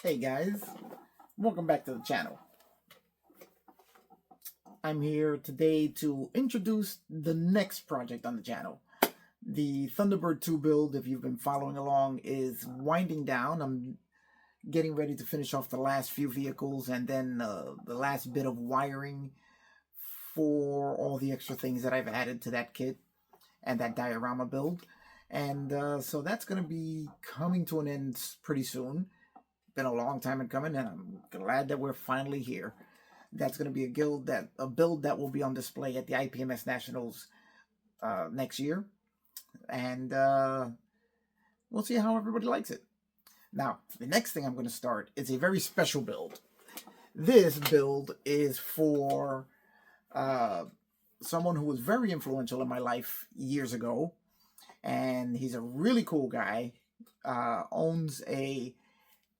Hey guys, welcome back to the channel. I'm here today to introduce the next project on the channel. The Thunderbird 2 build, if you've been following along, is winding down. I'm getting ready to finish off the last few vehicles and then the last bit of wiring for all the extra things that I've added to that kit and that diorama build. And so that's going to be coming to an end pretty soon. Been a long time in coming, and I'm glad that we're finally here. That's going to be a build that will be on display at the IPMS Nationals next year, and we'll see how everybody likes it. Now, the next thing I'm going to start is a very special build. This build is for someone who was very influential in my life years ago, and he's a really cool guy. Owns a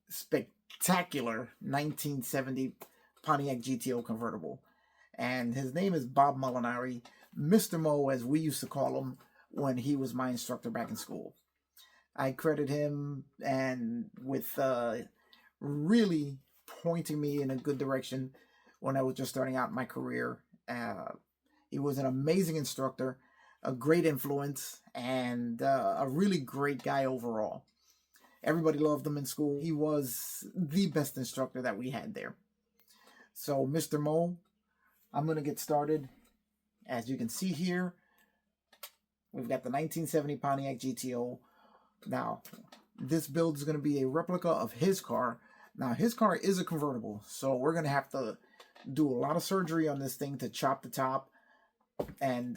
spectacular 1970 Pontiac GTO convertible, and his name is Bob Molinari, Mr. Mo as we used to call him when he was my instructor back in school. I credit him and with really pointing me in a good direction when I was just starting out my career. He was an amazing instructor, a great influence, and a really great guy overall. Everybody loved him in school. He was the best instructor that we had there. So, Mr. Mo, I'm going to get started. As you can see here, we've got the 1970 Pontiac GTO. Now, this build is going to be a replica of his car. Now, his car is a convertible, so we're going to have to do a lot of surgery on this thing to chop the top and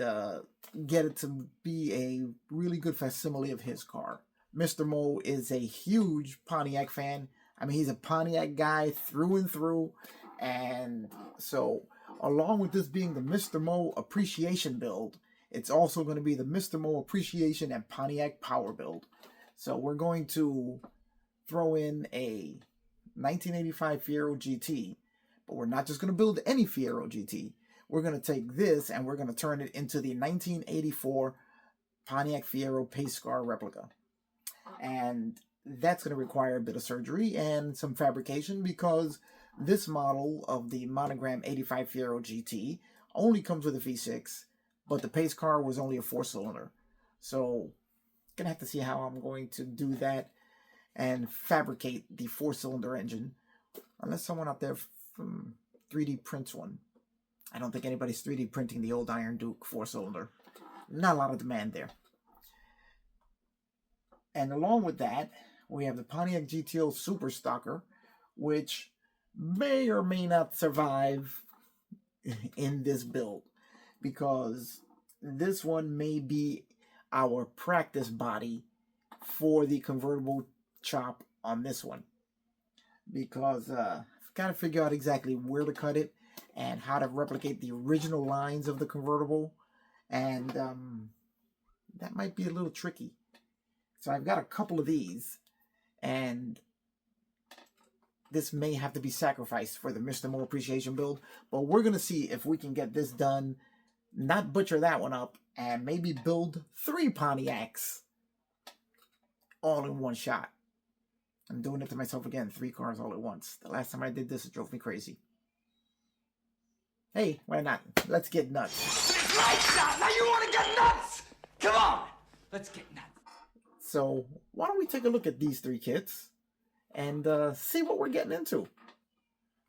get it to be a really good facsimile of his car. Mr. Mo is a huge Pontiac fan. I mean, he's a Pontiac guy through and through. And so, along with this being the Mr. Mo appreciation build, it's also going to be the Mr. Mo appreciation and Pontiac power build. So, we're going to throw in a 1985 Fiero GT. But we're not just going to build any Fiero GT. We're going to take this and we're going to turn it into the 1984 Pontiac Fiero pace car replica. And that's going to require a bit of surgery and some fabrication because this model of the Monogram 85 Fiero GT only comes with a V6, but the pace car was only a 4-cylinder. So, gonna have to see how I'm going to do that and fabricate the 4-cylinder engine, unless someone out there from 3D prints one. I don't think anybody's 3D printing the old Iron Duke 4-cylinder. Not a lot of demand there. And along with that, we have the Pontiac GTO superstocker, which may or may not survive in this build, because this one may be our practice body for the convertible chop on this one, because I've got to figure out exactly where to cut it and how to replicate the original lines of the convertible, and that might be a little tricky. So I've got a couple of these, and this may have to be sacrificed for the Mr. Mo appreciation build, but we're going to see if we can get this done, not butcher that one up, and maybe build 3 Pontiacs all in one shot. I'm doing it to myself again, 3 cars all at once. The last time I did this, it drove me crazy. Hey, why not? Let's get nuts. Lights out! Now you want to get nuts? Come on! Let's get nuts. So why don't we take a look at these 3 kits and see what we're getting into. All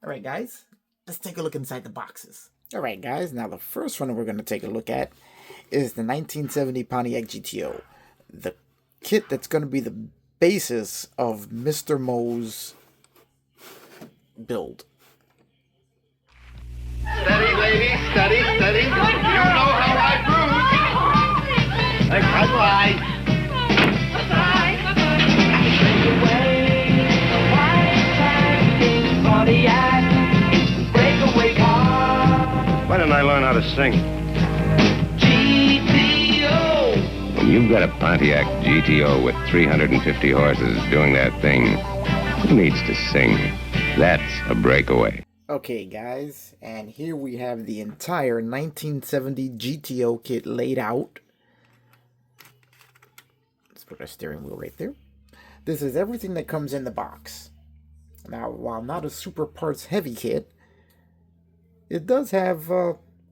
right, guys, let's take a look inside the boxes. All right, guys, now the first one we're going to take a look at is the 1970 Pontiac GTO, the kit that's going to be the basis of Mr. Mo's build. Steady, lady, steady, steady. You know how I bruise. Bye-bye. Why didn't I learn how to sing? GTO! When you've got a Pontiac GTO with 350 horses doing that thing, who needs to sing? That's a breakaway. Okay, guys, and here we have the entire 1970 GTO kit laid out. Let's put our steering wheel right there. This is everything that comes in the box. Now, while not a super parts heavy kit, it does have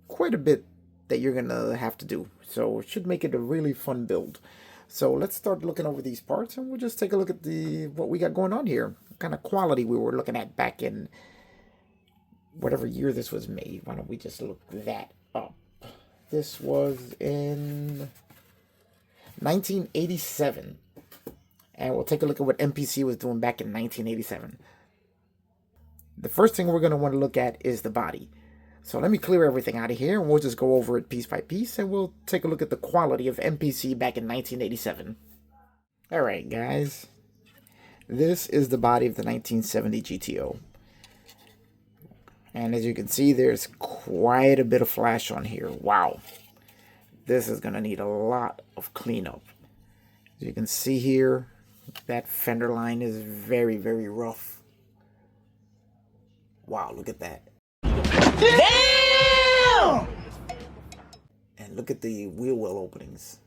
quite a bit that you're gonna have to do. So it should make it a really fun build. So let's start looking over these parts, and we'll just take a look at what we got going on here. What kind of quality we were looking at back in whatever year this was made. Why don't we just look that up? This was in 1987. And we'll take a look at what MPC was doing back in 1987. The first thing we're going to want to look at is the body. So let me clear everything out of here, and we'll just go over it piece by piece, and we'll take a look at the quality of MPC back in 1987. Alright guys, this is the body of the 1970 GTO. And as you can see, there's quite a bit of flash on here. Wow. This is going to need a lot of cleanup. As you can see here, that fender line is very, very rough. Wow, look at that. Damn! And look at the wheel well openings.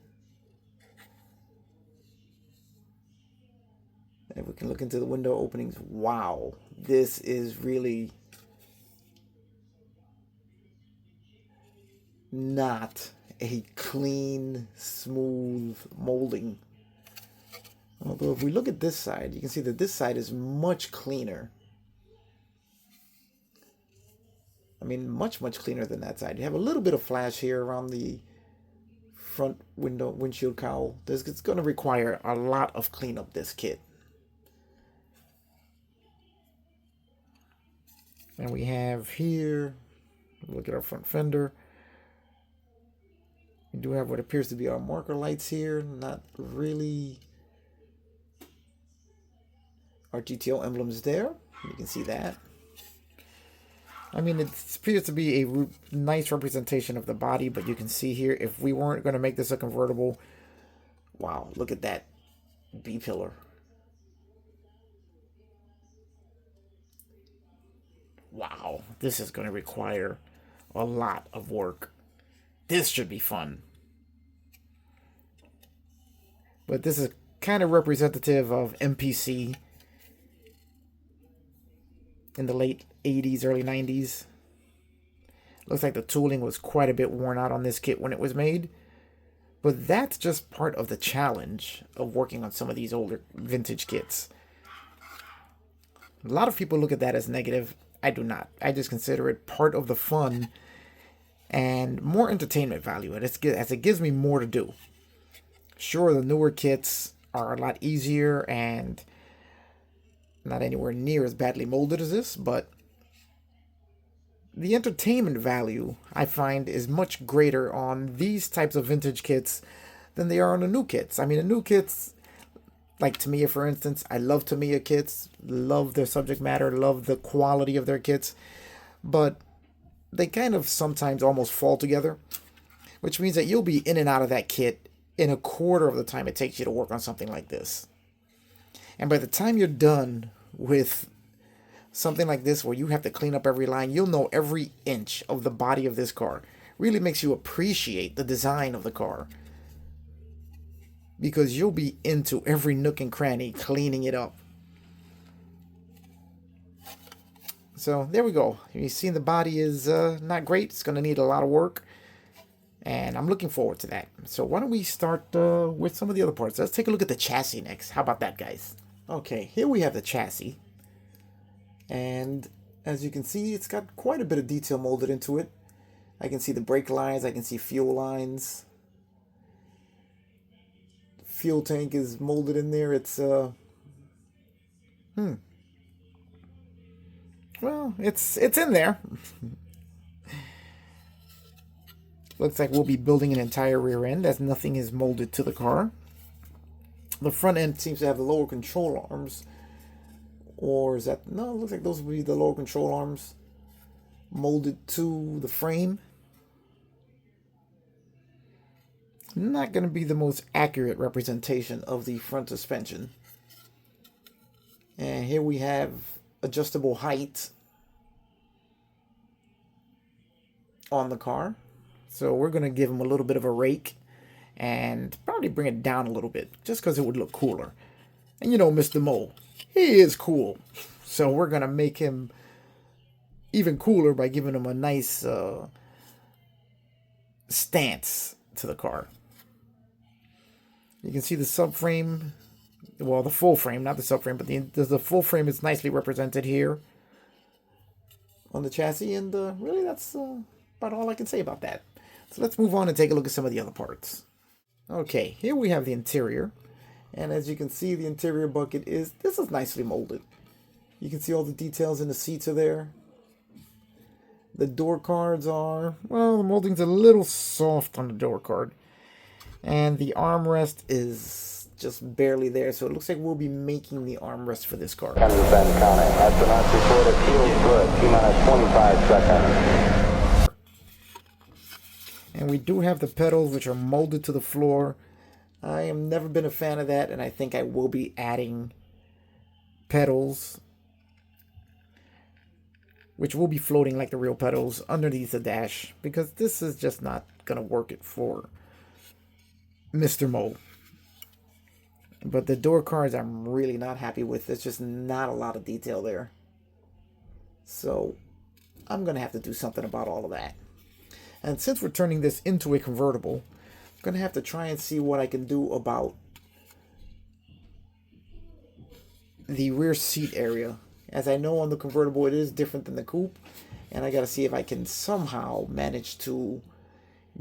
And we can look into the window openings. Wow, this is really not a clean, smooth molding. Although if we look at this side, you can see that this side is much cleaner. I mean, much cleaner than that side. You have a little bit of flash here around the front windshield cowl. It's going to require a lot of cleanup, this kit. And we have here, look at our front fender. We do have what appears to be our marker lights here. Not really our GTO emblems there. You can see that. I mean, it appears to be a nice representation of the body, but you can see here, if we weren't going to make this a convertible, wow, look at that B-pillar. Wow, this is going to require a lot of work. This should be fun. But this is kind of representative of MPC in the late 80s, early 90s. Looks like the tooling was quite a bit worn out on this kit when it was made. But that's just part of the challenge of working on some of these older vintage kits. A lot of people look at that as negative. I do not. I just consider it part of the fun and more entertainment value. And as it gives me more to do. Sure, the newer kits are a lot easier and not anywhere near as badly molded as this, but the entertainment value, I find, is much greater on these types of vintage kits than they are on the new kits. I mean, the new kits, like Tamiya, for instance, I love Tamiya kits, love their subject matter, love the quality of their kits, but they kind of sometimes almost fall together, which means that you'll be in and out of that kit in a quarter of the time it takes you to work on something like this. And by the time you're done with something like this where you have to clean up every line, you'll know every inch of the body of this car. Really makes you appreciate the design of the car, because you'll be into every nook and cranny cleaning it up. So there we go. You see the body is not great. It's going to need a lot of work. And I'm looking forward to that. So why don't we start with some of the other parts. Let's take a look at the chassis next. How about that, guys? Okay, here we have the chassis. And as you can see, it's got quite a bit of detail molded into it. I can see the brake lines. I can see fuel lines. Fuel tank is molded in there. It's, well, it's in there. Looks like we'll be building an entire rear end as nothing is molded to the car. The front end seems to have the lower control arms. Or is that... No, it looks like those would be the lower control arms molded to the frame. Not going to be the most accurate representation of the front suspension. And here we have adjustable height on the car. So we're going to give them a little bit of a rake and probably bring it down a little bit just because it would look cooler. And you know, Mr. Mo, he is cool. So we're going to make him even cooler by giving him a nice stance to the car. You can see the subframe, well, the full frame, not the subframe, but the full frame is nicely represented here on the chassis, and really that's about all I can say about that. So let's move on and take a look at some of the other parts. Okay, here we have the interior, and as you can see, the interior bucket is nicely molded. You can see all the details in the seats are there. The door cards are, well, the molding's a little soft on the door card. And the armrest is just barely there, so it looks like we'll be making the armrest for this car. Astronauts report it feels good. T-minus 25 seconds. And we do have the pedals, which are molded to the floor. I have never been a fan of that, and I think I will be adding pedals, which will be floating like the real pedals underneath the dash, because this is just not going to work it for Mr. Mo. But the door cards I'm really not happy with. There's just not a lot of detail there. So I'm going to have to do something about all of that. And since we're turning this into a convertible, I'm going to have to try and see what I can do about the rear seat area. As I know on the convertible it is different than the coupe, and I got to see if I can somehow manage to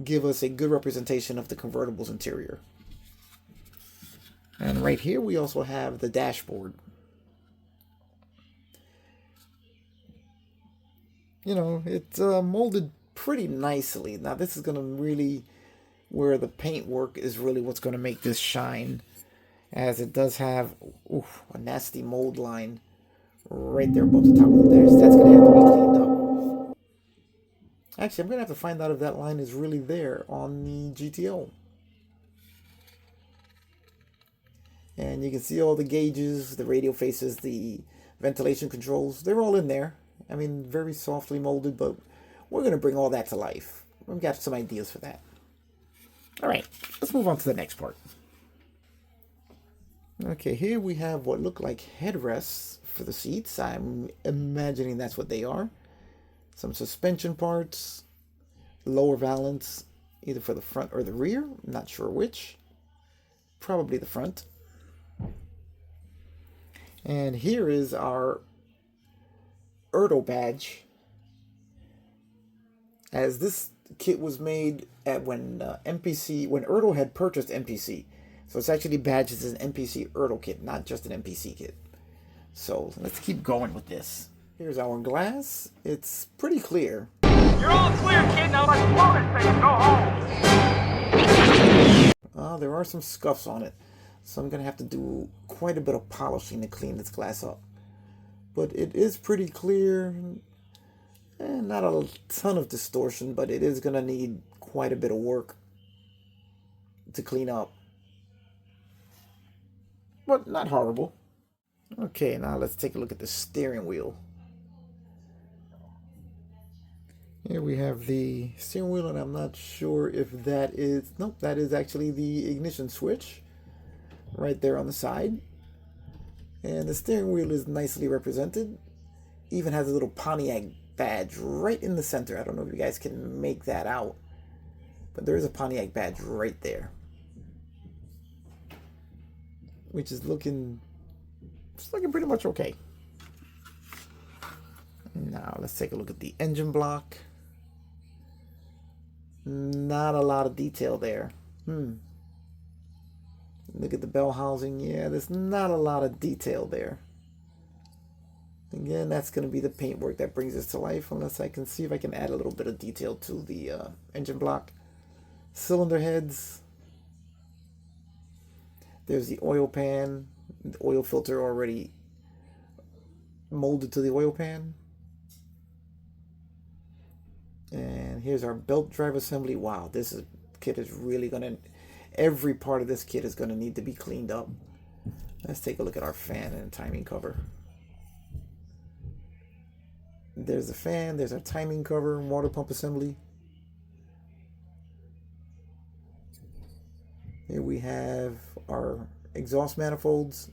give us a good representation of the convertible's interior. And right here we also have the dashboard. You know, it's molded pretty nicely. Now this is going to really, where the paint work is really what's going to make this shine, as it does have a nasty mold line right there above the top of the dash. That's going to have to be cleaned up. Actually, I'm going to have to find out if that line is really there on the GTO. And you can see all the gauges, the radio faces, the ventilation controls. They're all in there. I mean, very softly molded, but we're going to bring all that to life. We've got some ideas for that. All right, let's move on to the next part. Okay, here we have what look like headrests for the seats. I'm imagining that's what they are. Some suspension parts, lower valance, either for the front or the rear. I'm not sure which. Probably the front. And here is our Erdo badge. As this kit was made at when Erdo had purchased MPC. So it's actually badged as an MPC Erdo kit, not just an MPC kit. So let's keep going with this. Here's our glass. It's pretty clear. You're all clear, kid. Now let's blow this thing and go home. There are some scuffs on it, so I'm going to have to do quite a bit of polishing to clean this glass up. But it is pretty clear. Not a ton of distortion, but it is going to need quite a bit of work to clean up. But not horrible. Okay, now let's take a look at the steering wheel. Here we have the steering wheel, and I'm not sure if that is... Nope, that is actually the ignition switch right there on the side. And the steering wheel is nicely represented. Even has a little Pontiac badge right in the center. I don't know if you guys can make that out, but there is a Pontiac badge right there, which is looking pretty much okay. Now let's take a look at the engine block. Not a lot of detail there. Look at the bell housing. Yeah, there's not a lot of detail there. Again, that's going to be the paintwork that brings this to life, unless I can see if I can add a little bit of detail to the engine block. Cylinder heads. There's the oil pan. The oil filter already molded to the oil pan. And here's our belt drive assembly. Wow, this kit is really going to... Every part of this kit is going to need to be cleaned up. Let's take a look at our fan and timing cover. There's the fan, there's our timing cover and water pump assembly. Here we have our exhaust manifolds.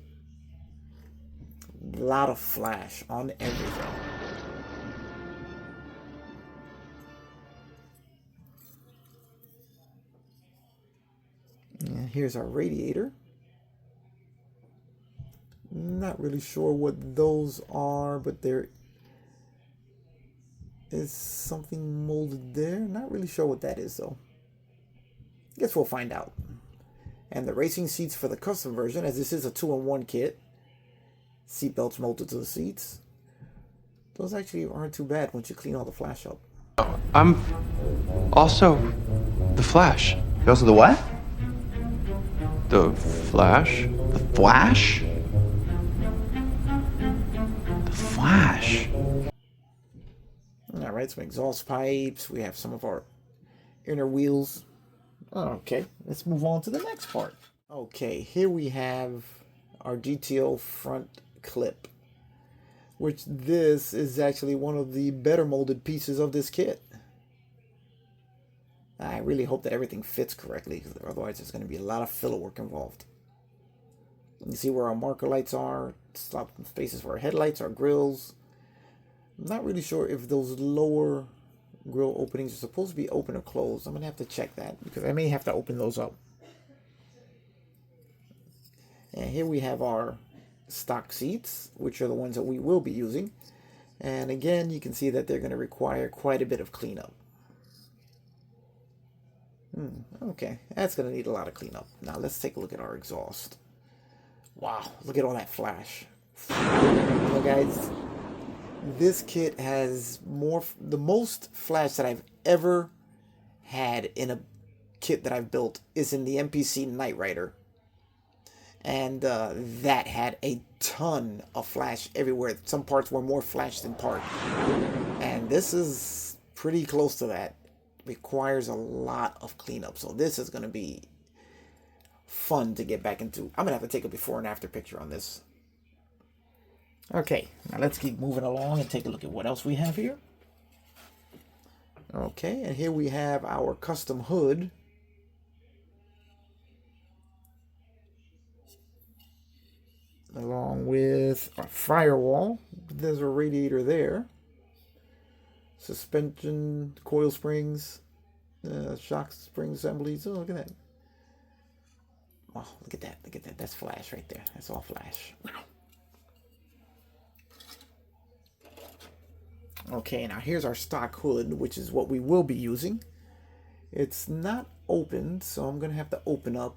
A lot of flash on everything. And here's our radiator. Not really sure what those are, but there is something molded there. Not really sure what that is though. Guess we'll find out. And the racing seats for the custom version, as this is a 2-in-1 kit. Seat belts molded to the seats. Those actually aren't too bad once you clean all the flash up. I'm also the Flash. You're also the what? The Flash? The Flash? The Flash? All right, some exhaust pipes. We have some of our inner wheels. Okay, let's move on to the next part. Okay, here we have our GTO front clip, which this is actually one of the better molded pieces of this kit. I really hope that everything fits correctly, because otherwise there's going to be a lot of filler work involved. You see where our marker lights are, stop spaces for our headlights, our grills. I'm not really sure if those lower grill openings are supposed to be open or closed. I'm going to have to check that, because I may have to open those up. And here we have our stock seats, which are the ones that we will be using. And again, you can see that they're going to require quite a bit of cleanup. Okay, that's going to need a lot of cleanup. Now let's take a look at our exhaust. Wow, look at all that flash. You know, guys, this kit has the most flash that I've ever had in a kit that I've built is in the MPC Knight Rider. And that had a ton of flash everywhere. Some parts were more flash than part. And this is pretty close to that. Requires a lot of cleanup. So this is going to be fun to get back into. I'm going to have to take a before and after picture on this. Okay, now let's keep moving along and take a look at what else we have here. Okay, and here we have our custom hood. Along with our firewall. There's a radiator there. Suspension, coil springs, shock spring assemblies. Oh, look at that. Oh, look at that. Look at that. That's flash right there. That's all flash. Wow. Okay, now here's our stock hood, which is what we will be using. It's not opened, so I'm going to have to open up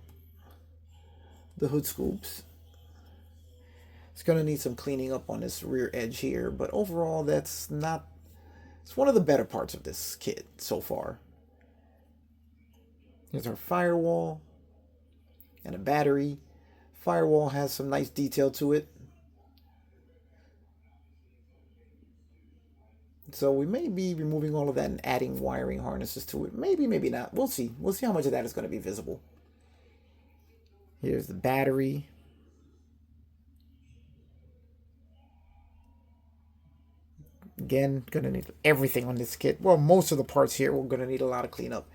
the hood scoops. It's going to need some cleaning up on this rear edge here, but overall it's one of the better parts of this kit so far. Here's our firewall and a battery. Firewall has some nice detail to it. So we may be removing all of that and adding wiring harnesses to it. Maybe, maybe not. We'll see. We'll see how much of that is going to be visible. Here's the battery. Again, going to need everything on this kit. Well, most of the parts here we're going to need a lot of cleanup.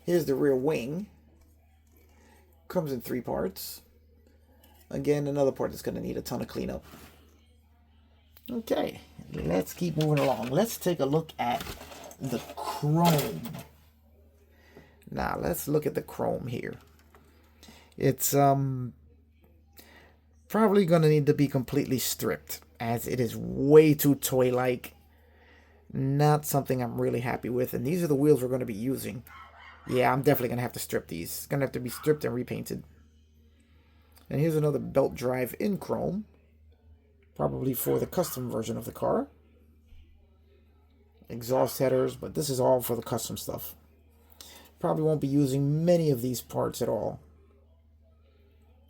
Here's the rear wing. Comes in 3 parts. Again, another part that's going to need a ton of cleanup. Okay, let's keep moving along. Let's take a look at the chrome. Now, let's look at the chrome here. It's probably going to need to be completely stripped, as it is way too toy-like. Not something I'm really happy with. And these are the wheels we're going to be using. Yeah, I'm definitely going to have to strip these. It's going to have to be stripped and repainted. And here's another belt drive in chrome. Probably for the custom version of the car. Exhaust headers, but this is all for the custom stuff. Probably won't be using many of these parts at all.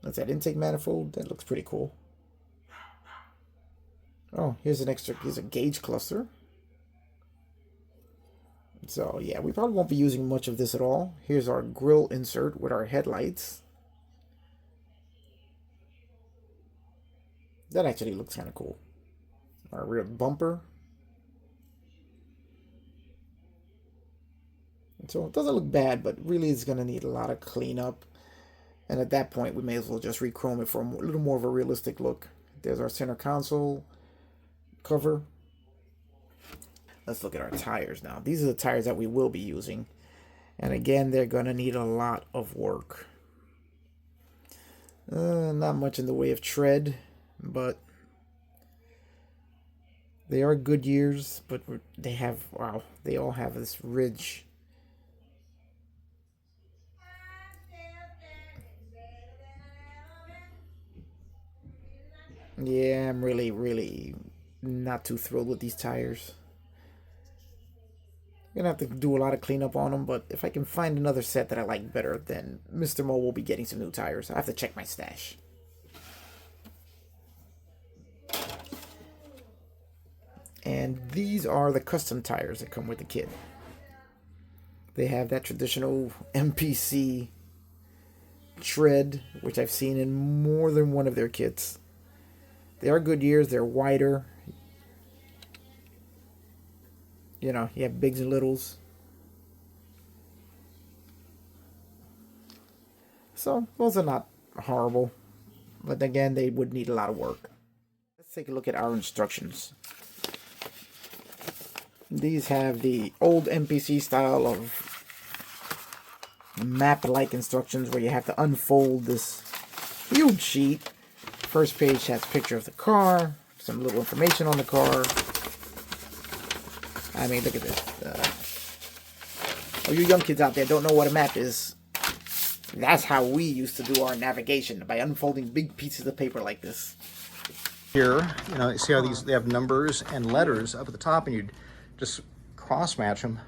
That's that intake manifold. That looks pretty cool. Oh, here's a gauge cluster. So yeah, we probably won't be using much of this at all. Here's our grill insert with our headlights. That actually looks kind of cool. Our rear bumper. And so it doesn't look bad, but really it's going to need a lot of cleanup. And at that point, we may as well just re-chrome it for a little more of a realistic look. There's our center console cover. Let's look at our tires now. These are the tires that we will be using. And again, they're going to need a lot of work. Not much in the way of tread, but they are Goodyears, but they have, wow, they all have this ridge. Yeah, I'm really not too thrilled with these tires. I'm gonna have to do a lot of cleanup on them, but if I can find another set that I like better, then Mr. Mo will be getting some new tires. I have to check my stash. And these are the custom tires that come with the kit. They have that traditional MPC tread, which I've seen in more than one of their kits. They are Goodyears, they're wider. You know, you have bigs and littles. So, those are not horrible. But again, they would need a lot of work. Let's take a look at our instructions. These have the old MPC style of map-like instructions where you have to unfold this huge sheet. First page has a picture of the car, some little information on the car. I mean, look at this. Oh, you young kids out there don't know what a map is. That's how we used to do our navigation, by unfolding big pieces of paper like this. Here, you know, see how these, they have numbers and letters up at the top, and you'd just cross match them.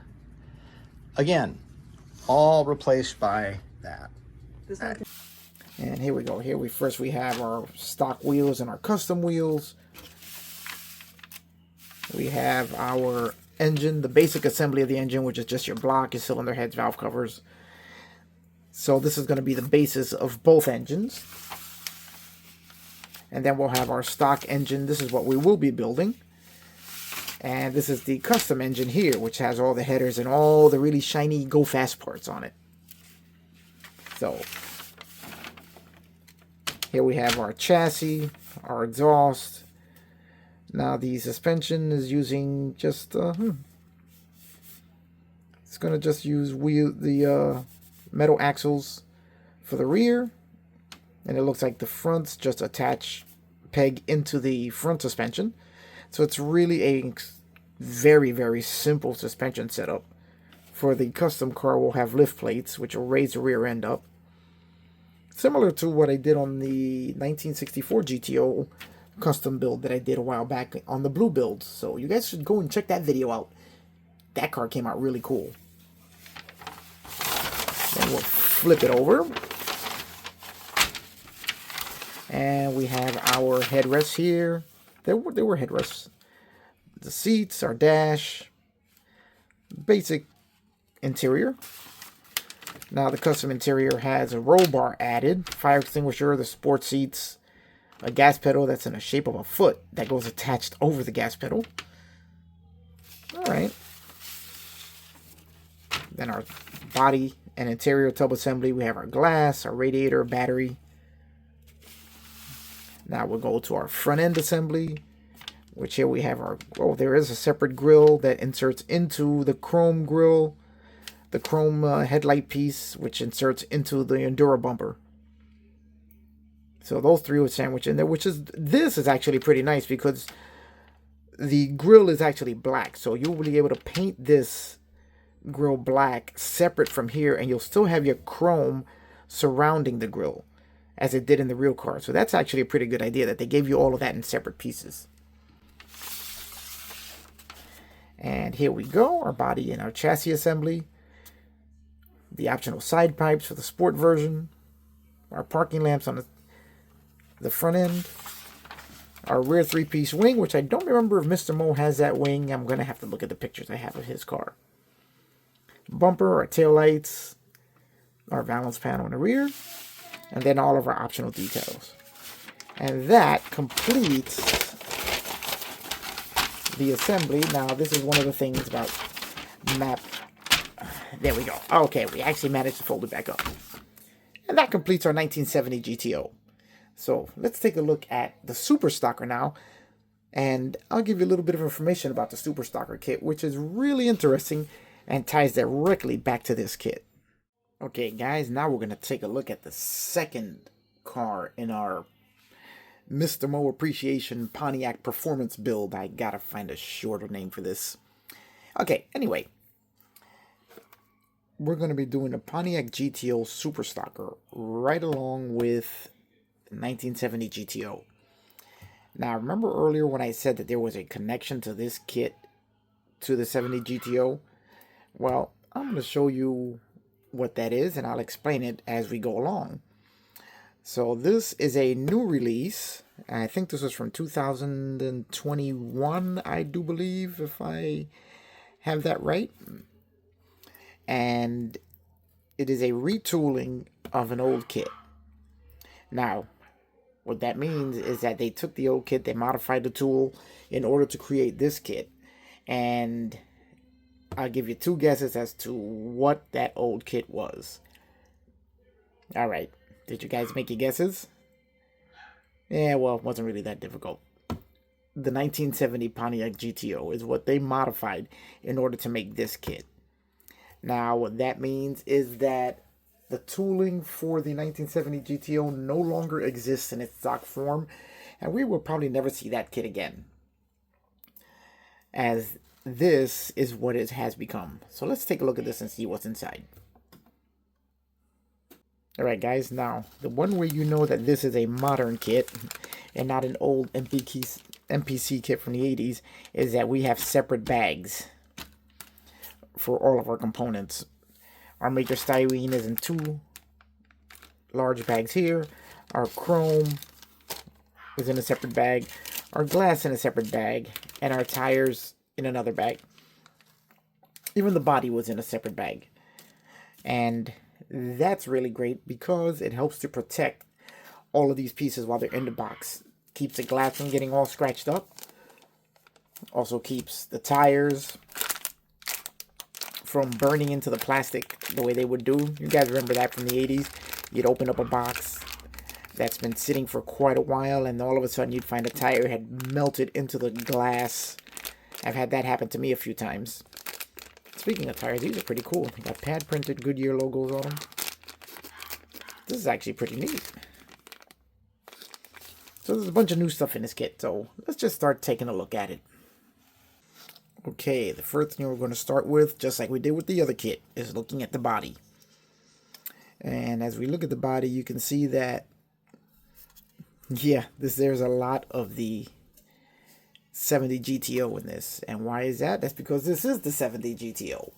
Again, all replaced by that. And here we go. Here we have our stock wheels and our custom wheels. We have our engine, the basic assembly of the engine, which is just your block, your cylinder heads, valve covers. So this is going to be the basis of both engines. And then we'll have our stock engine. This is what we will be building. And this is the custom engine here, which has all the headers and all the really shiny go fast parts on it. So here we have our chassis, our exhaust. Now the suspension is using just it's going to just use the metal axles for the rear, and it looks like the fronts just attach peg into the front suspension. So it's really a very simple suspension setup. For the custom car, we'll have lift plates which will raise the rear end up, similar to what I did on the 1964 GTO custom build that I did a while back on the blue build. So you guys should go and check that video out. That car came out really cool. Then we'll flip it over. And we have our headrests here. There were headrests. The seats, our dash. Basic interior. Now the custom interior has a roll bar added, fire extinguisher, the sport seats, a gas pedal that's in the shape of a foot that goes attached over the gas pedal. Alright. Then our body and interior tub assembly. We have our glass, our radiator, battery. Now we'll go to our front end assembly, which here we have our, oh, there is a separate grill that inserts into the chrome grill. The chrome headlight piece, which inserts into the Enduro bumper. So those three would sandwich in there, this is actually pretty nice because the grill is actually black. So you'll be able to paint this grill black separate from here, and you'll still have your chrome surrounding the grill as it did in the real car. So that's actually a pretty good idea that they gave you all of that in separate pieces. And here we go, our body and our chassis assembly. The optional side pipes for the sport version. Our parking lamps on the front end. Our rear three-piece wing, which I don't remember if Mr. Mo has that wing. I'm going to have to look at the pictures I have of his car. Bumper, our taillights, our balance panel in the rear, and then all of our optional details. And that completes the assembly. Now, this is one of the things about map. There we go. Okay, we actually managed to fold it back up. And that completes our 1970 GTO. So let's take a look at the superstocker now. And I'll give you a little bit of information about the superstocker kit, which is really interesting and ties directly back to this kit. Okay, guys, now we're going to take a look at the second car in our Mr. Mo Appreciation Pontiac Performance build. I gotta find a shorter name for this. Okay, anyway. We're going to be doing a Pontiac GTO Superstocker right along with the 1970 GTO. Now, remember earlier when I said that there was a connection to this kit to the 70 GTO? Well, I'm going to show you what that is, and I'll explain it as we go along. So this is a new release. I think this was from 2021, I do believe, if I have that right. And it is a retooling of an old kit. Now, what that means is that they took the old kit, they modified the tool in order to create this kit. And I'll give you two guesses as to what that old kit was. Alright, did you guys make your guesses? Yeah, well, it wasn't really that difficult. The 1970 Pontiac GTO is what they modified in order to make this kit. Now, what that means is that the tooling for the 1970 GTO no longer exists in its stock form, and we will probably never see that kit again, as this is what it has become. So let's take a look at this and see what's inside. Alright guys, now, the one way you know that this is a modern kit and not an old MPC kit from the 80s is that we have separate bags for all of our components. Our major styrene is in two large bags here. Our chrome is in a separate bag. Our glass in a separate bag. And our tires in another bag. Even the body was in a separate bag. And that's really great because it helps to protect all of these pieces while they're in the box. Keeps the glass from getting all scratched up. Also keeps the tires from burning into the plastic the way they would do. You guys remember that from the 80s? You'd open up a box that's been sitting for quite a while and all of a sudden you'd find a tire had melted into the glass. I've had that happen to me a few times. Speaking of tires, these are pretty cool. They got pad printed Goodyear logos on them. This is actually pretty neat. So there's a bunch of new stuff in this kit, so let's just start taking a look at it. Okay, the first thing we're going to start with, just like we did with the other kit, is looking at the body. And as we look at the body, you can see that, yeah, there's a lot of the 70 GTO in this. And why is that? That's because this is the 70 GTO.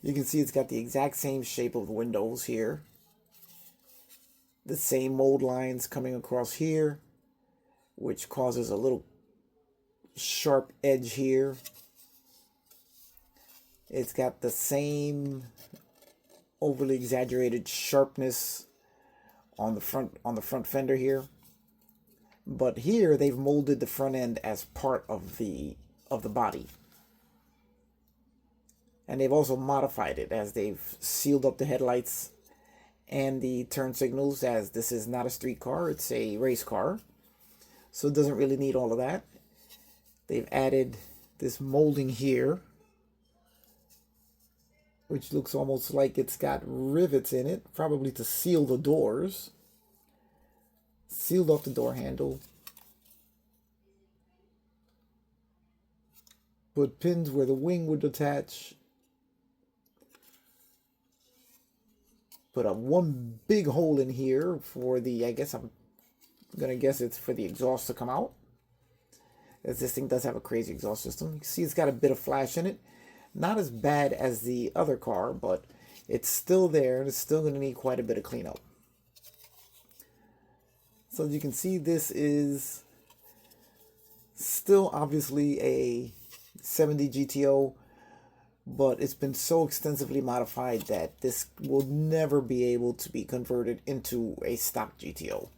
You can see it's got the exact same shape of the windows here. The same mold lines coming across here, which causes a little sharp edge here. It's got the same overly exaggerated sharpness on the front fender here. But here they've molded the front end as part of the body. And they've also modified it as they've sealed up the headlights and the turn signals, as this is not a street car, it's a race car. So it doesn't really need all of that. They've added this molding here, which looks almost like it's got rivets in it, probably to seal the doors. Sealed off the door handle. Put pins where the wing would attach. Put a one big hole in here for the, I guess I'm gonna guess it's for the exhaust to come out, as this thing does have a crazy exhaust system. You can see it's got a bit of flash in it. Not as bad as the other car, but it's still there and it's still going to need quite a bit of cleanup. So as you can see, this is still obviously a 70 GTO, but it's been so extensively modified that this will never be able to be converted into a stock GTO.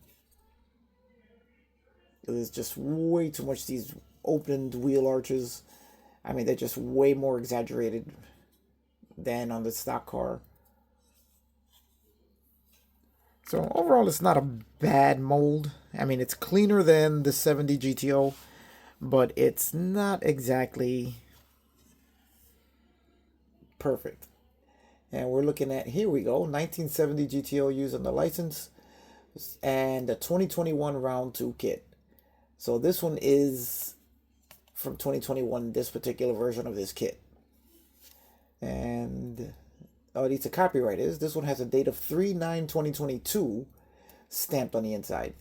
There's just way too much these opened wheel arches. I mean, they're just way more exaggerated than on the stock car. So overall, it's not a bad mold. I mean, it's cleaner than the 70 GTO, but it's not exactly perfect. And we're looking at, here we go, 1970 GTO using the license and the 2021 round 2 kit. So this one is from 2021, this particular version of this kit. And oh, it's a copyright is. This one has a date of 3/9/2022 stamped on the inside.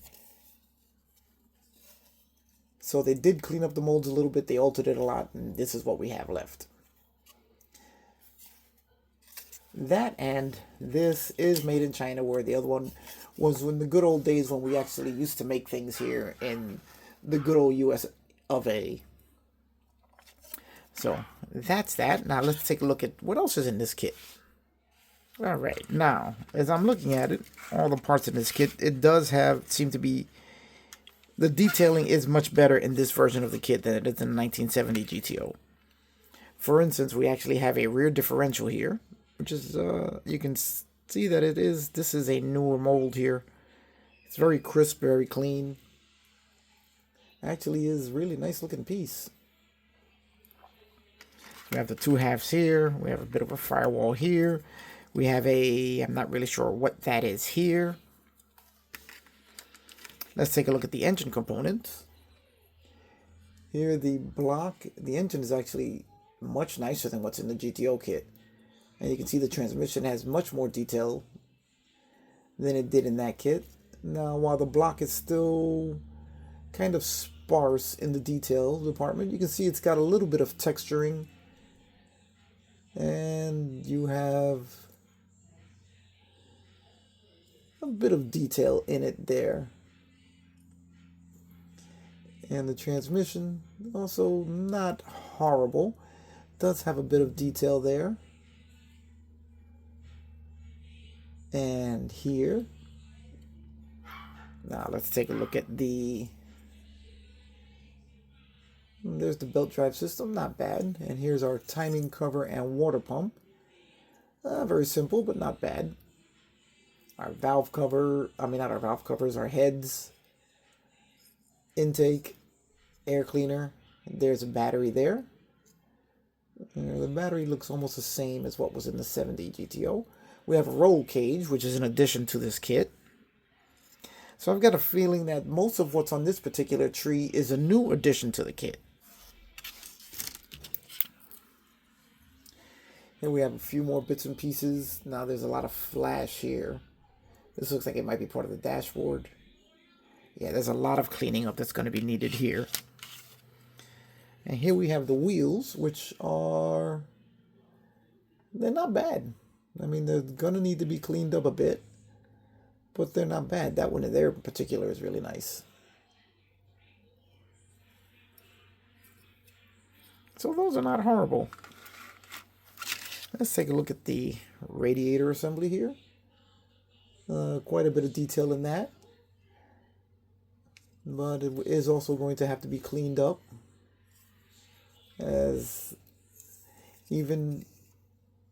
So they did clean up the molds a little bit. They altered it a lot, and this is what we have left. That and this is made in China, where the other one was in the good old days when we actually used to make things here in the good old US of A. So that's that. Now let's take a look at what else is in this kit. All right, now as I'm looking at it, all the parts in this kit, it does seem to be, the detailing is much better in this version of the kit than it is in the 1970 GTO. For instance, we actually have a rear differential here, which is, you can see that this is a newer mold here. It's very crisp, very clean. Actually is really nice looking piece. We have the 2 halves here. We have a bit of a firewall here. We have I'm not really sure what that is here. Let's take a look at the engine components. Here the block, the engine is actually much nicer than what's in the GTO kit. And you can see the transmission has much more detail than it did in that kit. Now, while the block is still kind of sparse in the detail department, you can see it's got a little bit of texturing. And you have a bit of detail in it there. And the transmission, also not horrible. Does have a bit of detail there. And here. Now let's take a look at there's the belt drive system, not bad. And here's our timing cover and water pump. Very simple, but not bad. Our valve cover, not our valve covers, our heads, intake, air cleaner. There's a battery there. The battery looks almost the same as what was in the 70 GTO. We have a roll cage, which is an addition to this kit. So I've got a feeling that most of what's on this particular tree is a new addition to the kit. Here we have a few more bits and pieces. Now there's a lot of flash here. This looks like it might be part of the dashboard. Yeah, there's a lot of cleaning up that's going to be needed here. And here we have the wheels, which they're not bad. They're going to need to be cleaned up a bit, but they're not bad. That one in there in particular is really nice. So those are not horrible. Let's take a look at the radiator assembly here. Quite a bit of detail in that. But it is also going to have to be cleaned up, as even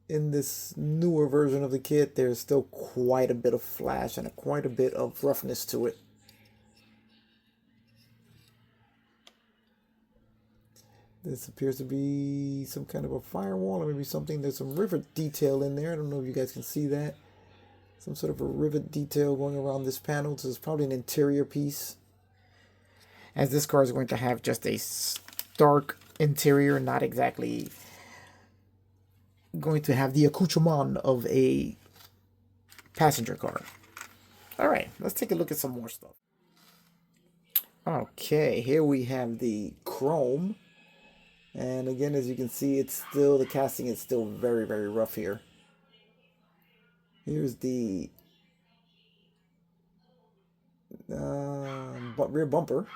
in this newer version of the kit, there's still quite a bit of flash and quite a bit of roughness to it. This appears to be some kind of a firewall, or maybe something. There's some rivet detail in there. I don't know if you guys can see that. Some sort of a rivet detail going around this panel. So it's probably an interior piece, as this car is going to have just a stark interior, not exactly going to have the accoutrement of a passenger car. All right, let's take a look at some more stuff. Okay, here we have the chrome. And again, as you can see, the casting is still very, very rough here. Here's the rear bumper.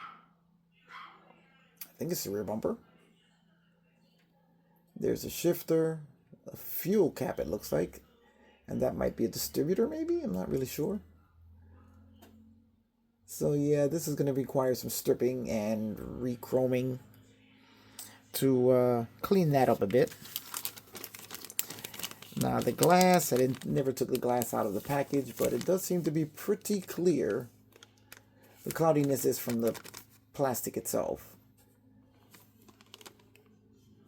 I think it's the rear bumper. There's a shifter, a fuel cap it looks like, and that might be a distributor maybe, I'm not really sure. So yeah, this is going to require some stripping and re-chroming to clean that up a bit. Now the glass, never took the glass out of the package, but it does seem to be pretty clear. The cloudiness is from the plastic itself.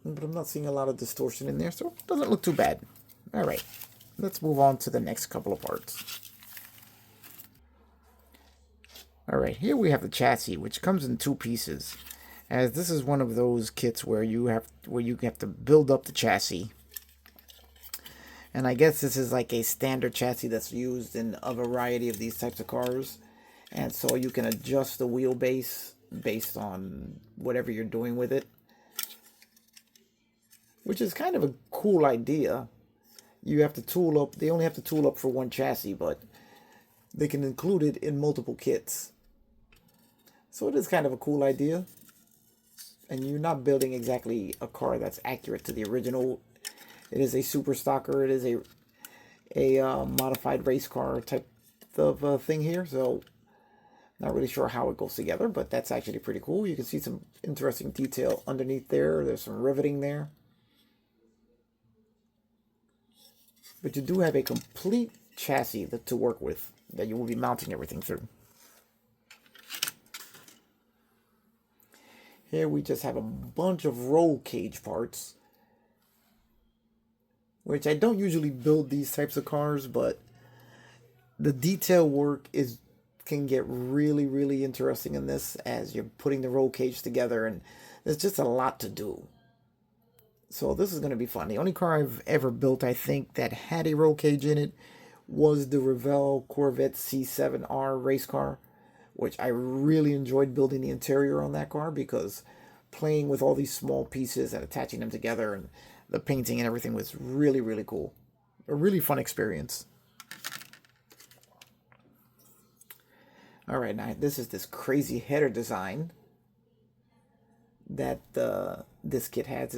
But I'm not seeing a lot of distortion in there, so it doesn't look too bad. Alright, let's move on to the next couple of parts. Alright, here we have the chassis, which comes in 2 pieces. As this is one of those kits where you have to build up the chassis. And I guess this is like a standard chassis that's used in a variety of these types of cars. And so you can adjust the wheelbase based on whatever you're doing with it. Which is kind of a cool idea. You have to tool up, they only have to tool up for one chassis, but they can include it in multiple kits. So it is kind of a cool idea. And you're not building exactly a car that's accurate to the original. It is a superstocker. It is a modified race car type of thing here. So not really sure how it goes together, but that's actually pretty cool. You can see some interesting detail underneath there. There's some riveting there. But you do have a complete chassis to work with that you will be mounting everything through. Here we just have a bunch of roll cage parts, which I don't usually build these types of cars, but the detail work can get really, really interesting in this as you're putting the roll cage together, and there's just a lot to do. So this is going to be fun. The only car I've ever built, I think, that had a roll cage in it was the Revell Corvette C7R race car, which I really enjoyed building the interior on that car because playing with all these small pieces and attaching them together and the painting and everything was really, really cool. A really fun experience. All right, now this is this crazy header design that this kit has,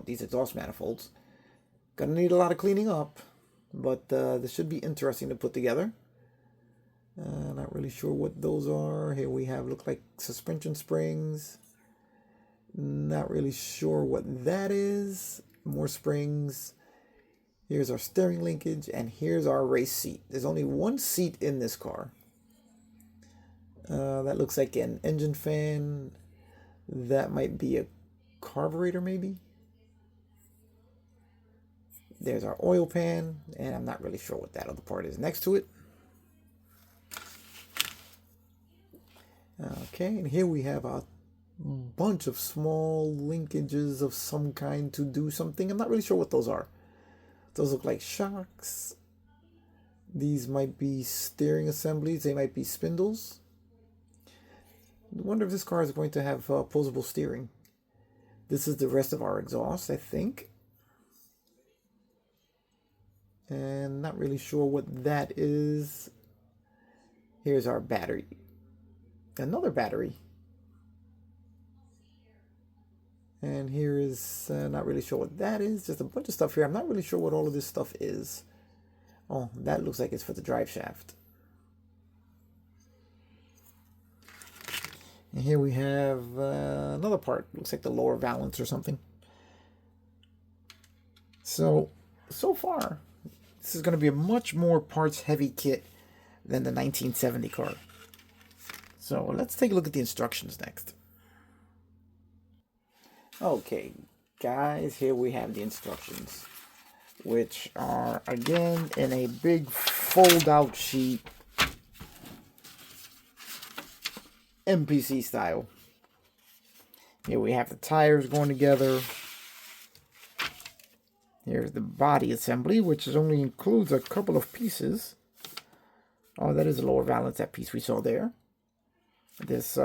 these exhaust manifolds. Gonna need a lot of cleaning up, but this should be interesting to put together. Not really sure what those are. Here we have, look like suspension springs. Not really sure what that is. More springs. Here's our steering linkage, and here's our race seat. There's only one seat in this car. That looks like an engine fan. That might be a carburetor, maybe. There's our oil pan, and I'm not really sure what that other part is next to it. Okay, and here we have a bunch of small linkages of some kind to do something. I'm not really sure what those are. Those look like shocks. These might be steering assemblies. They might be spindles. I wonder if this car is going to have opposable steering. This is the rest of our exhaust, I think. And not really sure what that is. Here's our battery. Another battery. And here is, not really sure what that is. Just a bunch of stuff here. I'm not really sure what all of this stuff is. Oh, that looks like it's for the drive shaft. And here we have another part. Looks like the lower valance or something. So far, this is going to be a much more parts heavy kit than the 1970 car. So let's take a look at the instructions next. Okay, guys, here we have the instructions, which are, again, in a big fold-out sheet, MPC style. Here we have the tires going together. Here's the body assembly, which only includes a couple of pieces. Oh, that is a lower valance, that piece we saw there. This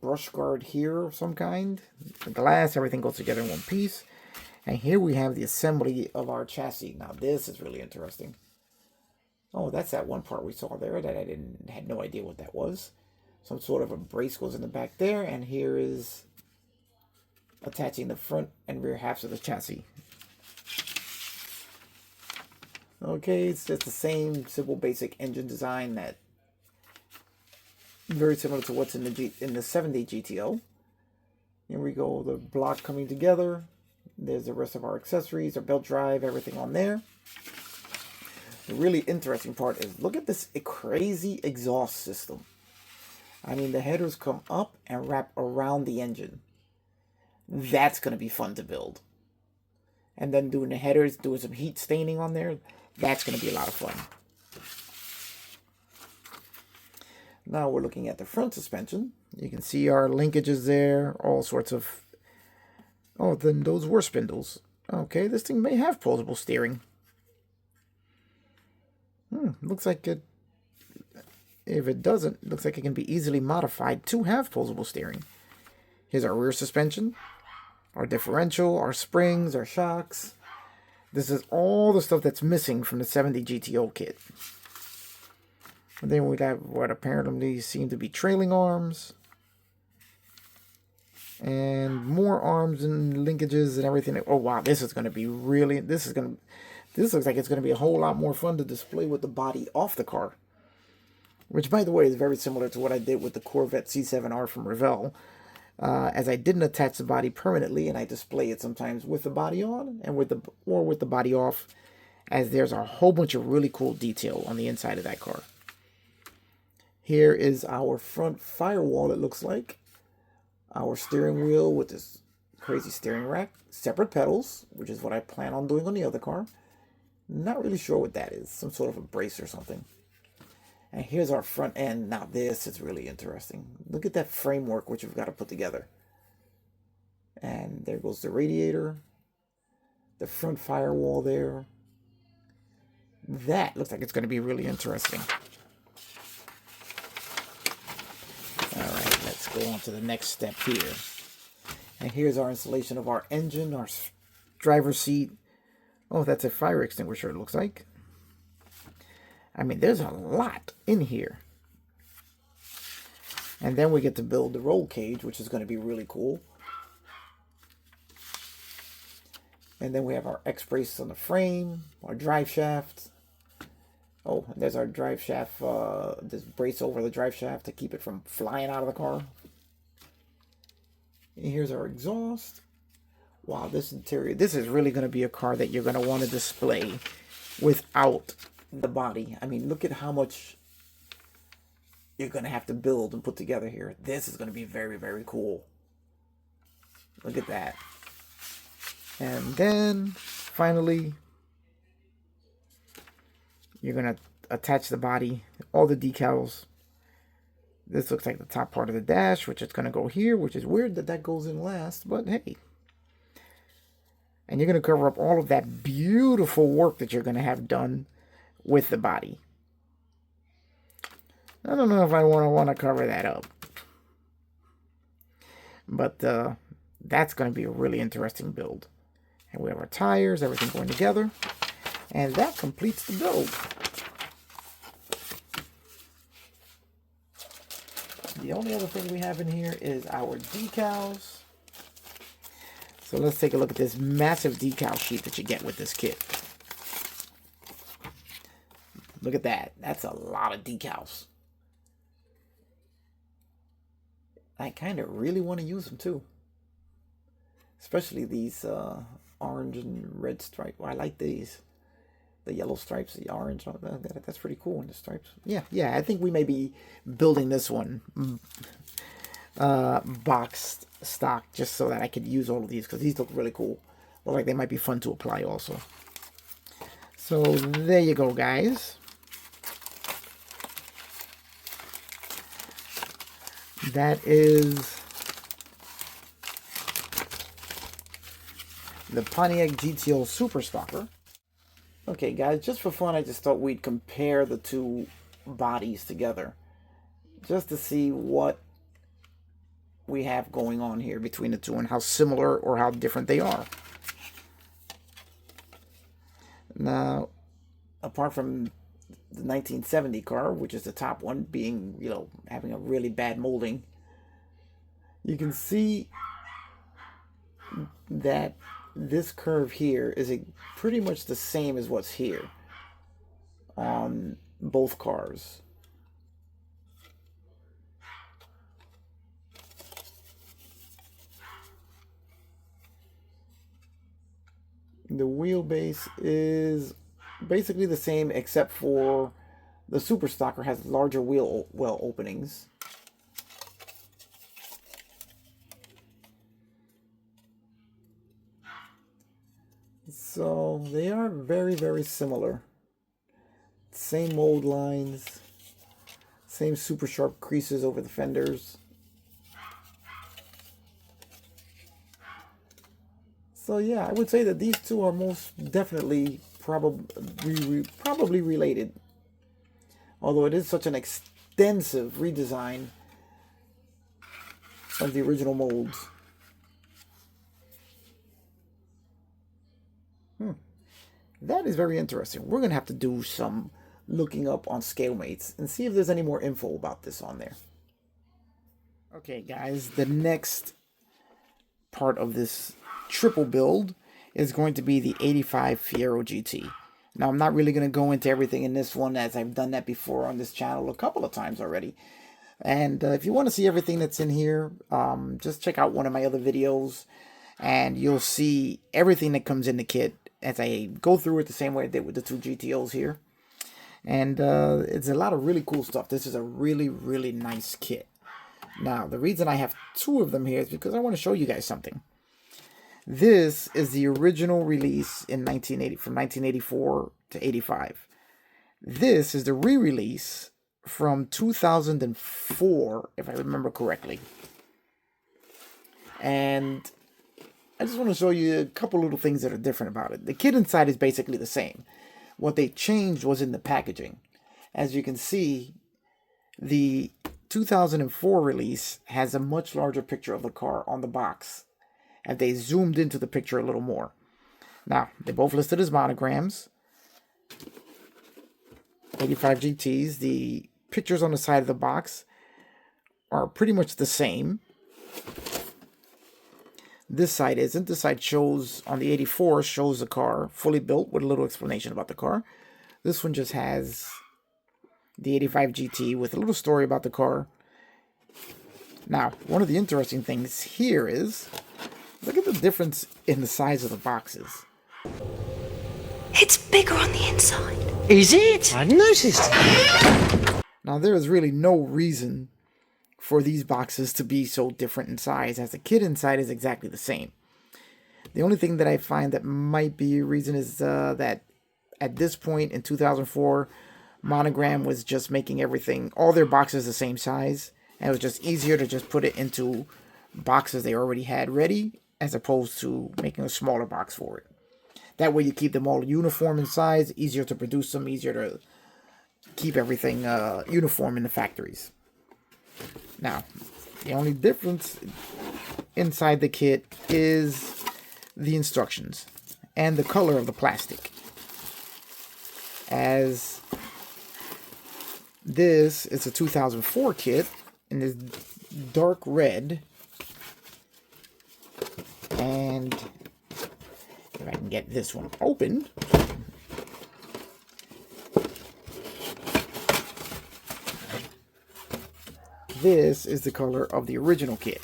brush guard here of some kind. The glass, everything goes together in one piece. And here we have the assembly of our chassis. Now this is really interesting. Oh, that's that one part we saw there that I had no idea what that was. Some sort of a brace goes in the back there, and here is attaching the front and rear halves of the chassis. Okay, it's just the same simple basic engine design that very similar to what's in the 70 GTO. Here we go, the block coming together. There's the rest of our accessories, our belt drive, everything on there. The really interesting part is, look at this crazy exhaust system. I mean, the headers come up and wrap around the engine. That's going to be fun to build. And then doing the headers, doing some heat staining on there, that's going to be a lot of fun. Now we're looking at the front suspension. You can see our linkages there, all sorts of... Oh, then those were spindles. Okay, this thing may have posable steering. Looks like it... If it doesn't, looks like it can be easily modified to have posable steering. Here's our rear suspension, our differential, our springs, our shocks. This is all the stuff that's missing from the 70 GTO kit. And then we got what apparently seem to be trailing arms. And more arms and linkages and everything. Oh wow, this is going to be really... This looks like it's going to be a whole lot more fun to display with the body off the car. Which, by the way, is very similar to what I did with the Corvette C7R from Revell. As I didn't attach the body permanently, and I display it sometimes with the body on and with the body off, as there's a whole bunch of really cool detail on the inside of that car. Here is our front firewall, it looks like. Our steering wheel with this crazy steering rack. Separate pedals, which is what I plan on doing on the other car. Not really sure what that is. Some sort of a brace or something. And here's our front end. Now this is really interesting. Look at that framework which we've got to put together. And there goes the radiator. The front firewall there. That looks like it's going to be really interesting. Alright, let's go on to the next step here. And here's our installation of our engine, our driver's seat. Oh, that's a fire extinguisher, it looks like. I mean, there's a lot in here. And then we get to build the roll cage, which is going to be really cool. And then we have our X-brace on the frame, our drive shaft. Oh, and there's our drive shaft, this brace over the drive shaft to keep it from flying out of the car. And here's our exhaust. Wow, this interior, this is really going to be a car that you're going to want to display without the body. I mean, look at how much you're going to have to build and put together here. This is going to be very, very cool. Look at that. And then, finally, you're going to attach the body, all the decals. This looks like the top part of the dash, which is going to go here, which is weird that that goes in last, but hey. And you're going to cover up all of that beautiful work that you're going to have done with the body. I don't know if I want to cover that up. But that's going to be a really interesting build. And we have our tires, everything going together. And that completes the build. The only other thing we have in here is our decals. So let's take a look at this massive decal sheet that you get with this kit. Look at that. That's a lot of decals. I kind of really want to use them too. Especially these orange and red stripes. Well, I like these. The yellow stripes, the orange. That's pretty cool. And the stripes. Yeah, I think we may be building this one boxed stock just so that I could use all of these because these look really cool. Look like they might be fun to apply also. So there you go, guys. That is the Pontiac GTO Superstocker. Okay, guys, just for fun, I just thought we'd compare the two bodies together. Just to see what we have going on here between the two and how similar or how different they are. Now, apart from the 1970 car, which is the top one, being, you know, having a really bad molding, you can see that this curve here is pretty much the same as what's here on both cars. The wheelbase is basically the same, except for the superstocker has larger wheel well openings. So they are very, very similar. Same mold lines, same super sharp creases over the fenders. So yeah, I would say that these two are most definitely probably related. Although it is such an extensive redesign of the original molds. That is very interesting. We're going to have to do some looking up on ScaleMates and see if there's any more info about this on there. Okay, guys, the next part of this triple build is going to be the 85 Fiero GT. Now, I'm not really going to go into everything in this one, as I've done that before on this channel a couple of times already. And if you want to see everything that's in here, just check out one of my other videos, and you'll see everything that comes in the kit as I go through it the same way I did with the two GTOs here. And it's a lot of really cool stuff. This is a really, really nice kit. Now, the reason I have two of them here is because I want to show you guys something. This is the original release in 1980, from 1984 to 85. This is the re-release from 2004, if I remember correctly. And I just want to show you a couple little things that are different about it. The kit inside is basically the same. What they changed was in the packaging. As you can see, the 2004 release has a much larger picture of the car on the box, and they zoomed into the picture a little more. Now, they both listed as monograms. 85 GTs. The pictures on the side of the box are pretty much the same. This side isn't. This side shows, on the 84, shows the car fully built with a little explanation about the car. This one just has the 85 GT with a little story about the car. Now, one of the interesting things here is, look at the difference in the size of the boxes. It's bigger on the inside. Is it? I noticed. Now, there is really no reason for these boxes to be so different in size, as the kit inside is exactly the same. The only thing that I find that might be a reason is that at this point in 2004, Monogram was just making everything, all their boxes the same size, and it was just easier to just put it into boxes they already had ready, as opposed to making a smaller box for it. That way you keep them all uniform in size, easier to produce them, easier to keep everything uniform in the factories. Now, the only difference inside the kit is the instructions and the color of the plastic. As this is a 2004 kit in this dark red, and if I can get this one open, this is the color of the original kit,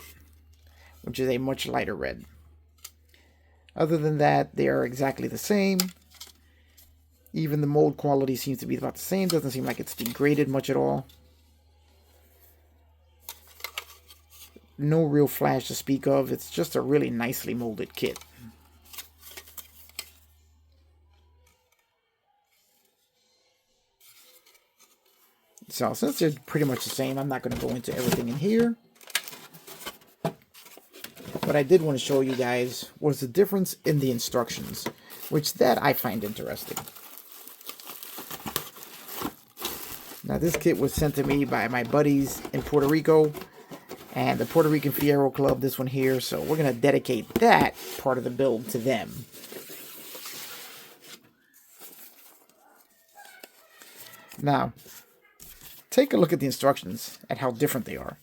which is a much lighter red. Other than that, they are exactly the same. Even the mold quality seems to be about the same. Doesn't seem like it's degraded much at all. No real flash to speak of. It's just a really nicely molded kit. So since they're pretty much the same, I'm not going to go into everything in here. What I did want to show you guys was the difference in the instructions, which that I find interesting. Now, this kit was sent to me by my buddies in Puerto Rico and the Puerto Rican Fiero Club, this one here. So we're going to dedicate that part of the build to them. Now, take a look at the instructions, at how different they are.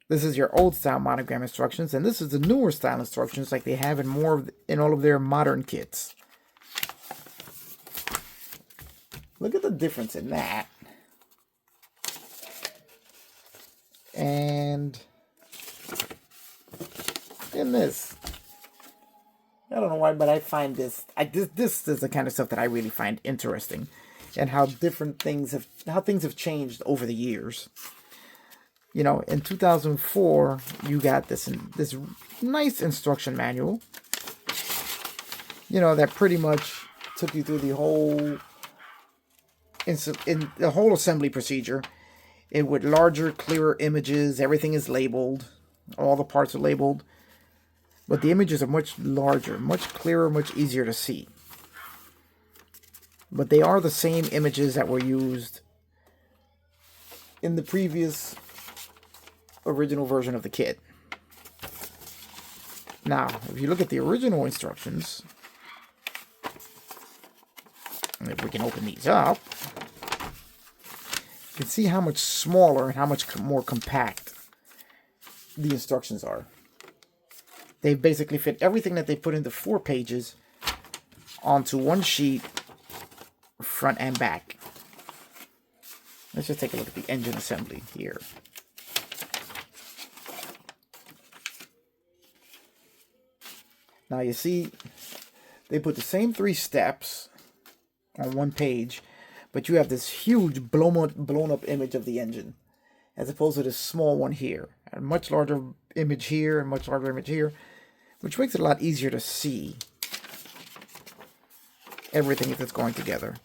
This is your old style monogram instructions, and this is the newer style instructions like they have in all of their modern kits. Look at the difference in that. And in this. don't know why, but I find this is the kind of stuff that I really find interesting, and how things have changed over the years. You know, in 2004, you got this nice instruction manual. You know, that pretty much took you through the whole assembly procedure. And with larger, clearer images, everything is labeled. All the parts are labeled. But the images are much larger, much clearer, much easier to see. But they are the same images that were used in the previous original version of the kit. Now, if you look at the original instructions, and if we can open these up, you can see how much smaller and how much more compact the instructions are. They basically fit everything that they put into 4 pages onto one sheet, front and back. Let's just take a look at the engine assembly here. Now you see, they put the same 3 steps on one page, but you have this huge blown up image of the engine, as opposed to this small one here. A much larger image here and much larger image here, which makes it a lot easier to see everything that's going together.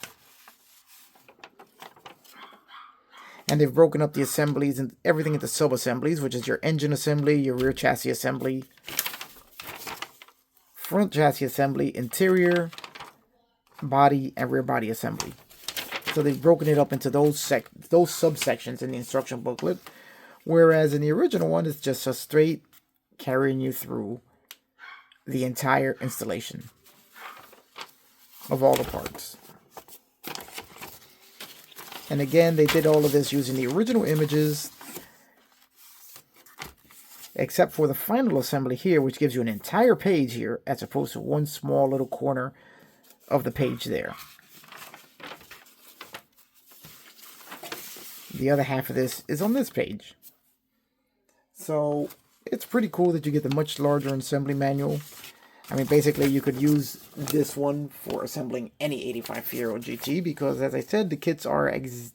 And they've broken up the assemblies and everything into sub-assemblies, which is your engine assembly, your rear chassis assembly, front chassis assembly, interior, body, and rear body assembly. So they've broken it up into those subsections in the instruction booklet, whereas in the original one, it's just a straight carrying you through the entire installation of all the parts. And again, they did all of this using the original images, except for the final assembly here, which gives you an entire page here, as opposed to one small little corner of the page there. The other half of this is on this page. So it's pretty cool that you get the much larger assembly manual. I mean, basically, you could use this one for assembling any 85 Fiero GT because, as I said, the kits are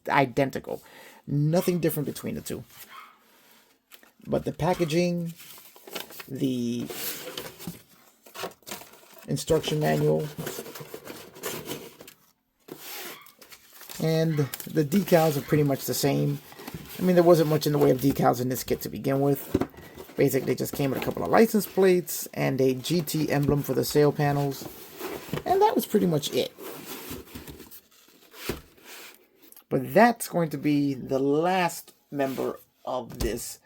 identical. Nothing different between the two. But the packaging, the instruction manual, and the decals are pretty much the same. I mean, there wasn't much in the way of decals in this kit to begin with. Basically, it just came with a couple of license plates and a GT emblem for the sail panels. And that was pretty much it. But that's going to be the last member of this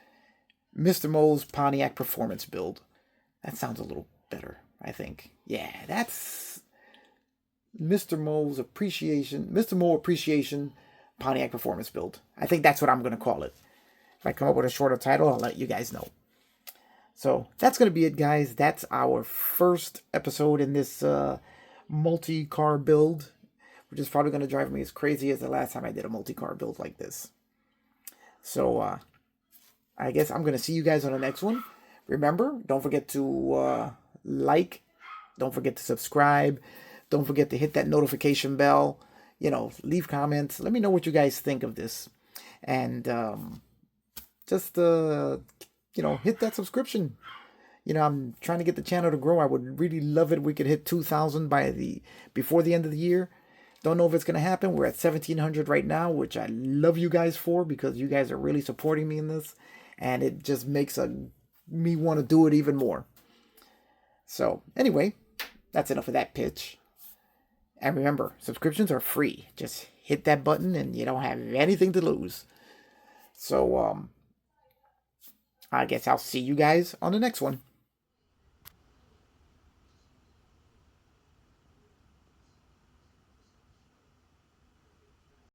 Mr. Mo's Pontiac Performance build. That sounds a little better, I think. Yeah, that's Mr. Mo Appreciation Pontiac Performance build. I think that's what I'm going to call it. If I come up with a shorter title, I'll let you guys know. So that's going to be it, guys. That's our first episode in this multi-car build, which is probably going to drive me as crazy as the last time I did a multi-car build like this. So I guess I'm going to see you guys on the next one. Remember, don't forget to like, don't forget to subscribe, don't forget to hit that notification bell, leave comments. Let me know what you guys think of this. And just hit that subscription. I'm trying to get the channel to grow. I would really love it if we could hit 2,000 before the end of the year. Don't know if it's going to happen. We're at 1,700 right now, which I love you guys for, because you guys are really supporting me in this, and it just makes me want to do it even more. So anyway, that's enough of that pitch. And remember, subscriptions are free. Just hit that button and you don't have anything to lose. So I guess I'll see you guys on the next one.